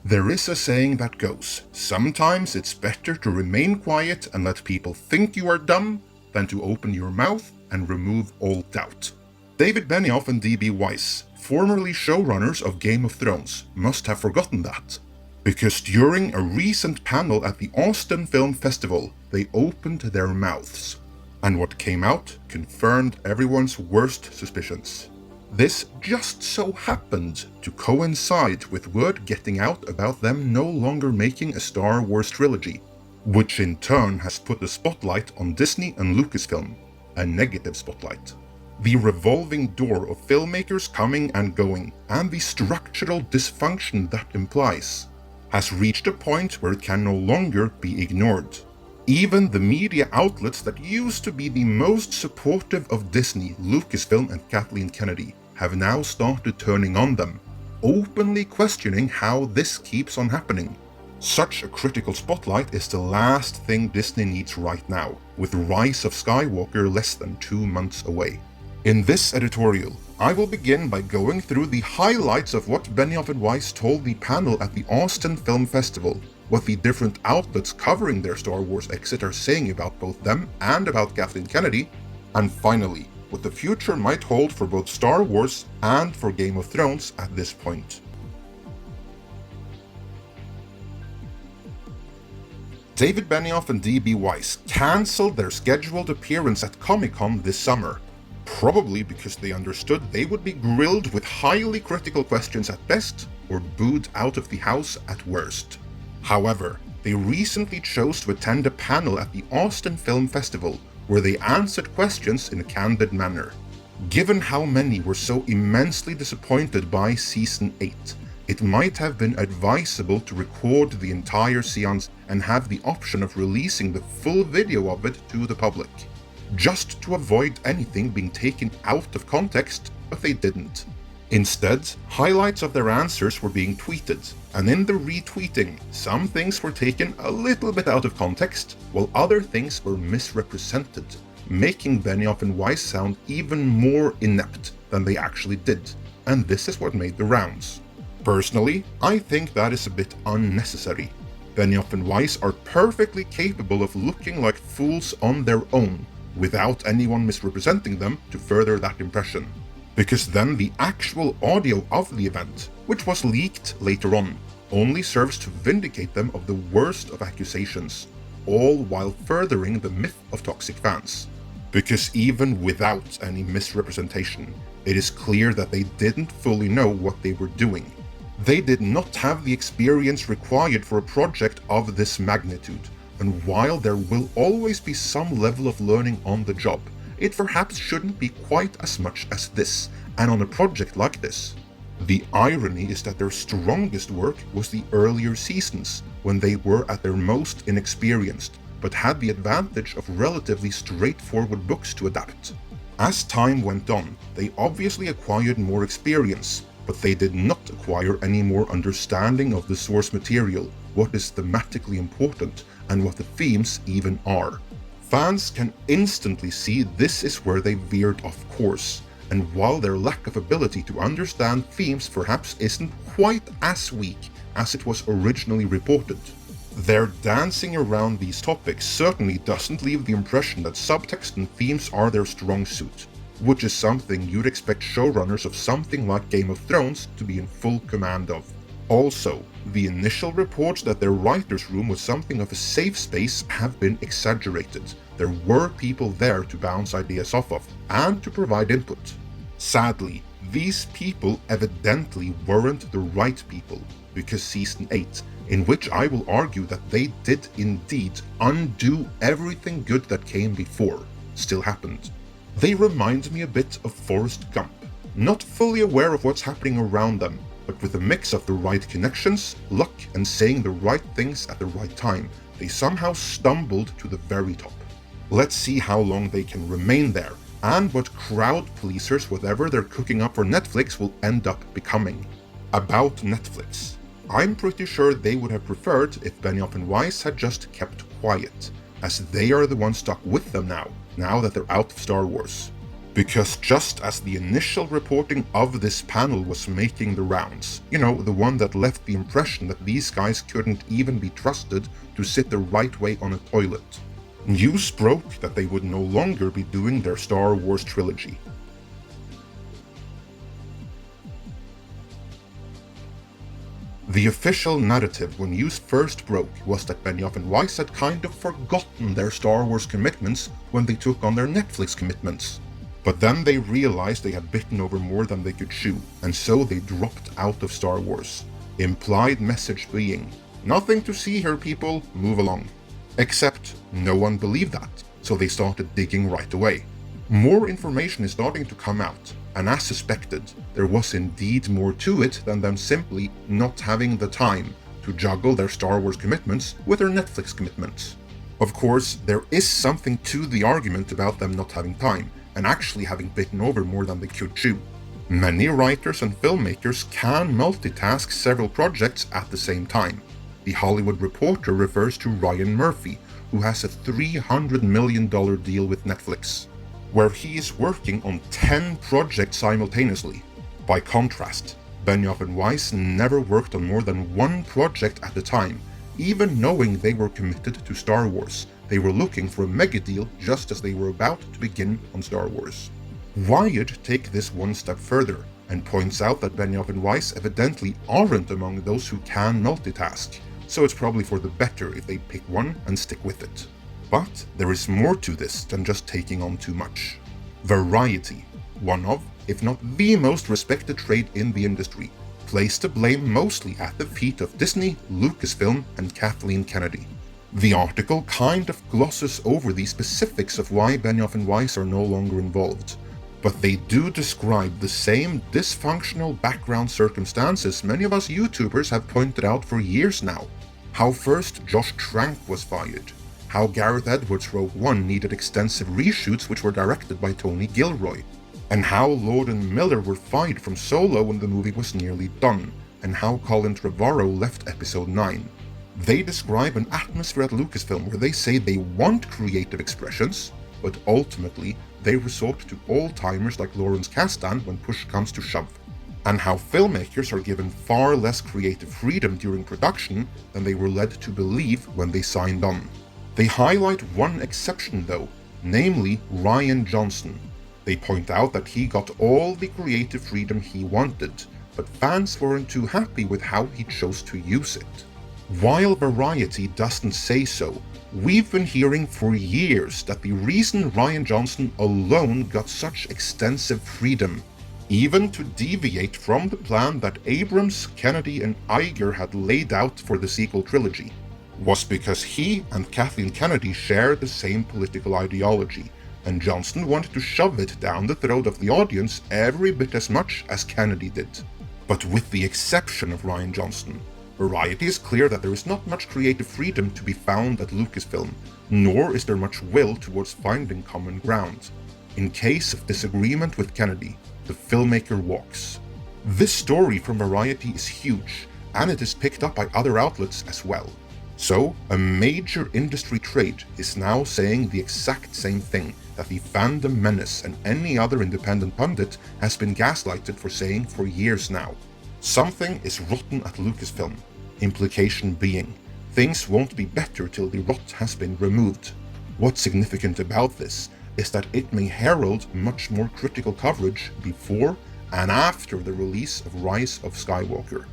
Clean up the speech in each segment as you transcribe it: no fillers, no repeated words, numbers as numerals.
There is a saying that goes, sometimes it's better to remain quiet and let people think you are dumb than to open your mouth and remove all doubt. David Benioff and D.B. Weiss, formerly showrunners of Game of Thrones, must have forgotten that. Because during a recent panel at the Austin Film Festival, they opened their mouths. And what came out confirmed everyone's worst suspicions. This just so happened to coincide with word getting out about them no longer making a Star Wars trilogy, which in turn has put a spotlight on Disney and Lucasfilm, a negative spotlight. The revolving door of filmmakers coming and going, and the structural dysfunction that implies, has reached a point where it can no longer be ignored. Even the media outlets that used to be the most supportive of Disney, Lucasfilm and Kathleen Kennedy have now started turning on them, openly questioning how this keeps on happening. Such a critical spotlight is the last thing Disney needs right now, with Rise of Skywalker less than 2 months away. In this editorial, I will begin by going through the highlights of what Benioff and Weiss told the panel at the Austin Film Festival, what the different outlets covering their Star Wars exit are saying about both them and about Kathleen Kennedy, and finally, what the future might hold for both Star Wars and for Game of Thrones at this point. David Benioff and D.B. Weiss cancelled their scheduled appearance at Comic-Con this summer, probably because they understood they would be grilled with highly critical questions at best or booed out of the house at worst. However, they recently chose to attend a panel at the Austin Film Festival where they answered questions in a candid manner. Given how many were so immensely disappointed by Season 8, it might have been advisable to record the entire seance and have the option of releasing the full video of it to the public, just to avoid anything being taken out of context, but they didn't. Instead, highlights of their answers were being tweeted, and in the retweeting, some things were taken a little bit out of context, while other things were misrepresented, making Benioff and Weiss sound even more inept than they actually did, and this is what made the rounds. Personally, I think that is a bit unnecessary. Benioff and Weiss are perfectly capable of looking like fools on their own, without anyone misrepresenting them to further that impression. Because then the actual audio of the event, which was leaked later on, only serves to vindicate them of the worst of accusations, all while furthering the myth of toxic fans. Because even without any misrepresentation, it is clear that they didn't fully know what they were doing. They did not have the experience required for a project of this magnitude, and while there will always be some level of learning on the job, it perhaps shouldn't be quite as much as this, and on a project like this. The irony is that their strongest work was the earlier seasons, when they were at their most inexperienced, but had the advantage of relatively straightforward books to adapt. As time went on, they obviously acquired more experience, but they did not acquire any more understanding of the source material, what is thematically important, and what the themes even are. Fans can instantly see this is where they veered off course, and while their lack of ability to understand themes perhaps isn't quite as weak as it was originally reported, their dancing around these topics certainly doesn't leave the impression that subtext and themes are their strong suit, which is something you'd expect showrunners of something like Game of Thrones to be in full command of. Also, the initial reports that their writer's room was something of a safe space have been exaggerated. There were people there to bounce ideas off of, and to provide input. Sadly, these people evidently weren't the right people, because Season 8, in which I will argue that they did indeed undo everything good that came before, still happened. They remind me a bit of Forrest Gump, not fully aware of what's happening around them, but with a mix of the right connections, luck, and saying the right things at the right time, they somehow stumbled to the very top. Let's see how long they can remain there, and what crowd pleasers whatever they're cooking up for Netflix will end up becoming. About Netflix, I'm pretty sure they would have preferred if Benioff and Weiss had just kept quiet, as they are the ones stuck with them now that they're out of Star Wars. Because just as the initial reporting of this panel was making the rounds, the one that left the impression that these guys couldn't even be trusted to sit the right way on a toilet, news broke that they would no longer be doing their Star Wars trilogy. The official narrative when news first broke was that Benioff and Weiss had kind of forgotten their Star Wars commitments when they took on their Netflix commitments. But then they realized they had bitten over more than they could chew, and so they dropped out of Star Wars. Implied message being, nothing to see here people, move along. Except no one believed that, so they started digging right away. More information is starting to come out, and as suspected, there was indeed more to it than them simply not having the time to juggle their Star Wars commitments with their Netflix commitments. Of course, there is something to the argument about them not having time, and actually having bitten over more than they could chew. Many writers and filmmakers can multitask several projects at the same time. The Hollywood Reporter refers to Ryan Murphy, who has a $300 million deal with Netflix, where he is working on 10 projects simultaneously. By contrast, Benioff and Weiss never worked on more than one project at a time, even knowing they were committed to Star Wars. They were looking for a mega deal just as they were about to begin on Star Wars. Wired take this one step further and points out that Benioff and Weiss evidently aren't among those who can multitask, so it's probably for the better if they pick one and stick with it. But there is more to this than just taking on too much. Variety, one of, if not the most respected trade in the industry, placed the blame mostly at the feet of Disney, Lucasfilm and Kathleen Kennedy. The article kind of glosses over the specifics of why Benioff and Weiss are no longer involved, but they do describe the same dysfunctional background circumstances many of us YouTubers have pointed out for years now. How first Josh Trank was fired, how Gareth Edwards' Rogue One needed extensive reshoots which were directed by Tony Gilroy, and how Lord and Miller were fired from Solo when the movie was nearly done, and how Colin Trevorrow left Episode 9. They describe an atmosphere at Lucasfilm where they say they want creative expressions, but ultimately they resort to old-timers like Lawrence Kasdan when push comes to shove, and how filmmakers are given far less creative freedom during production than they were led to believe when they signed on. They highlight one exception though, namely Rian Johnson. They point out that he got all the creative freedom he wanted, but fans weren't too happy with how he chose to use it. While Variety doesn't say so, we've been hearing for years that the reason Rian Johnson alone got such extensive freedom, even to deviate from the plan that Abrams, Kennedy and Iger had laid out for the sequel trilogy, was because he and Kathleen Kennedy share the same political ideology, and Johnson wanted to shove it down the throat of the audience every bit as much as Kennedy did. But with the exception of Rian Johnson, Variety is clear that there is not much creative freedom to be found at Lucasfilm, nor is there much will towards finding common ground. In case of disagreement with Kennedy, the filmmaker walks. This story from Variety is huge, and it is picked up by other outlets as well. So, a major industry trade is now saying the exact same thing that the fandom menace and any other independent pundit has been gaslighted for saying for years now. Something is rotten at Lucasfilm, implication being, things won't be better till the rot has been removed. What's significant about this is that it may herald much more critical coverage before and after the release of Rise of Skywalker.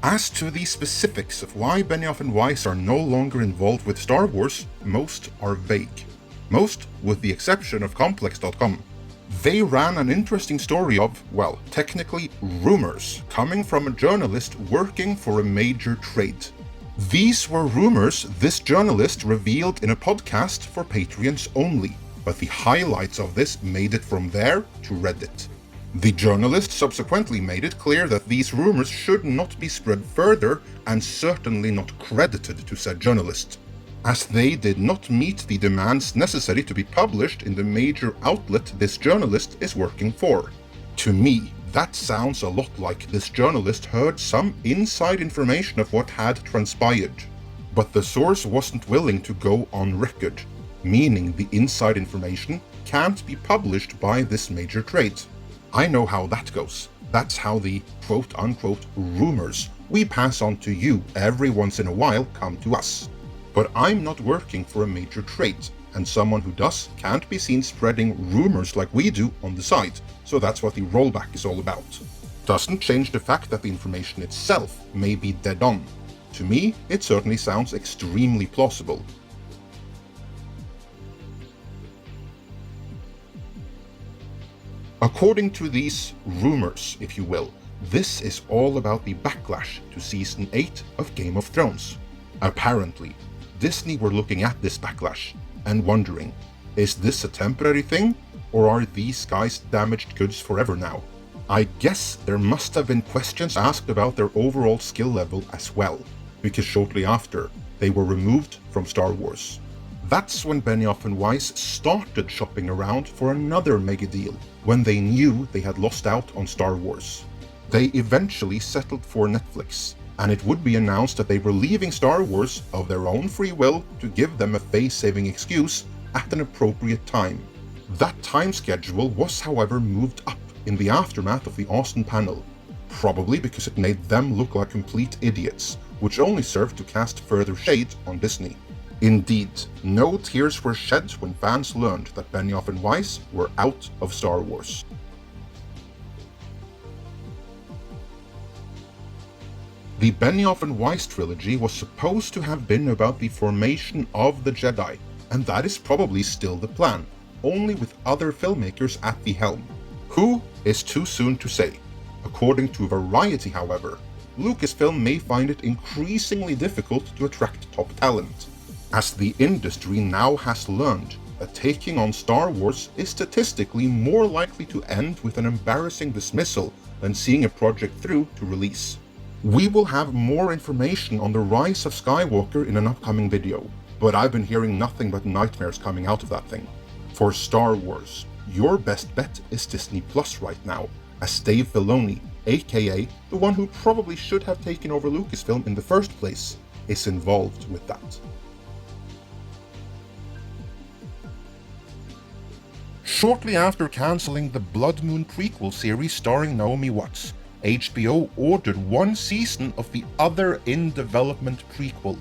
As to the specifics of why Benioff and Weiss are no longer involved with Star Wars, most are vague. Most, with the exception of Complex.com. They ran an interesting story of, well, technically rumors, coming from a journalist working for a major trade. These were rumors this journalist revealed in a podcast for Patreons only, but the highlights of this made it from there to Reddit. The journalist subsequently made it clear that these rumors should not be spread further and certainly not credited to said journalist, as they did not meet the demands necessary to be published in the major outlet this journalist is working for. To me, that sounds a lot like this journalist heard some inside information of what had transpired. But the source wasn't willing to go on record, meaning the inside information can't be published by this major trade. I know how that goes. That's how the quote-unquote rumors we pass on to you every once in a while come to us. But I'm not working for a major trade, and someone who does can't be seen spreading rumors like we do on the side, so that's what the rollback is all about. Doesn't change the fact that the information itself may be dead on. To me, it certainly sounds extremely plausible. According to these rumors, if you will, this is all about the backlash to Season 8 of Game of Thrones. Apparently, Disney were looking at this backlash and wondering, is this a temporary thing, or are these guys damaged goods forever now? I guess there must have been questions asked about their overall skill level as well, because shortly after, they were removed from Star Wars. That's when Benioff and Weiss started shopping around for another mega deal, when they knew they had lost out on Star Wars. They eventually settled for Netflix, and it would be announced that they were leaving Star Wars of their own free will to give them a face-saving excuse at an appropriate time. That time schedule was, however, moved up in the aftermath of the Austin panel, probably because it made them look like complete idiots, which only served to cast further shade on Disney. Indeed, no tears were shed when fans learned that Benioff and Weiss were out of Star Wars. The Benioff and Weiss trilogy was supposed to have been about the formation of the Jedi, and that is probably still the plan, only with other filmmakers at the helm. Who is too soon to say. According to Variety, however, Lucasfilm may find it increasingly difficult to attract top talent, as the industry now has learned that taking on Star Wars is statistically more likely to end with an embarrassing dismissal than seeing a project through to release. We will have more information on the rise of Skywalker in an upcoming video, but I've been hearing nothing but nightmares coming out of that thing. For Star Wars, your best bet is Disney Plus right now, as Dave Filoni, aka the one who probably should have taken over Lucasfilm in the first place, is involved with that. Shortly after cancelling the Blood Moon prequel series starring Naomi Watts, HBO ordered one season of the other in-development prequel,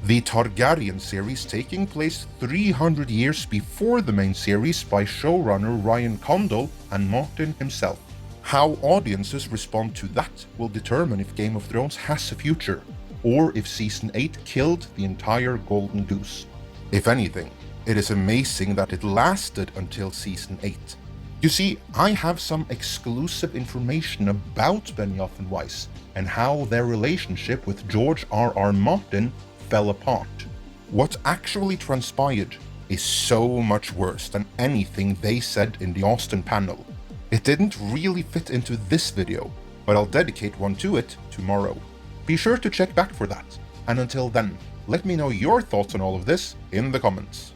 the Targaryen series, taking place 300 years before the main series by showrunner Ryan Condal and Martin himself. How audiences respond to that will determine if Game of Thrones has a future, or if Season 8 killed the entire Golden Goose. If anything, it is amazing that it lasted until Season 8. You see, I have some exclusive information about Benioff and Weiss and how their relationship with George R.R. Martin fell apart. What actually transpired is so much worse than anything they said in the Austin panel. It didn't really fit into this video, but I'll dedicate one to it tomorrow. Be sure to check back for that, and until then, let me know your thoughts on all of this in the comments.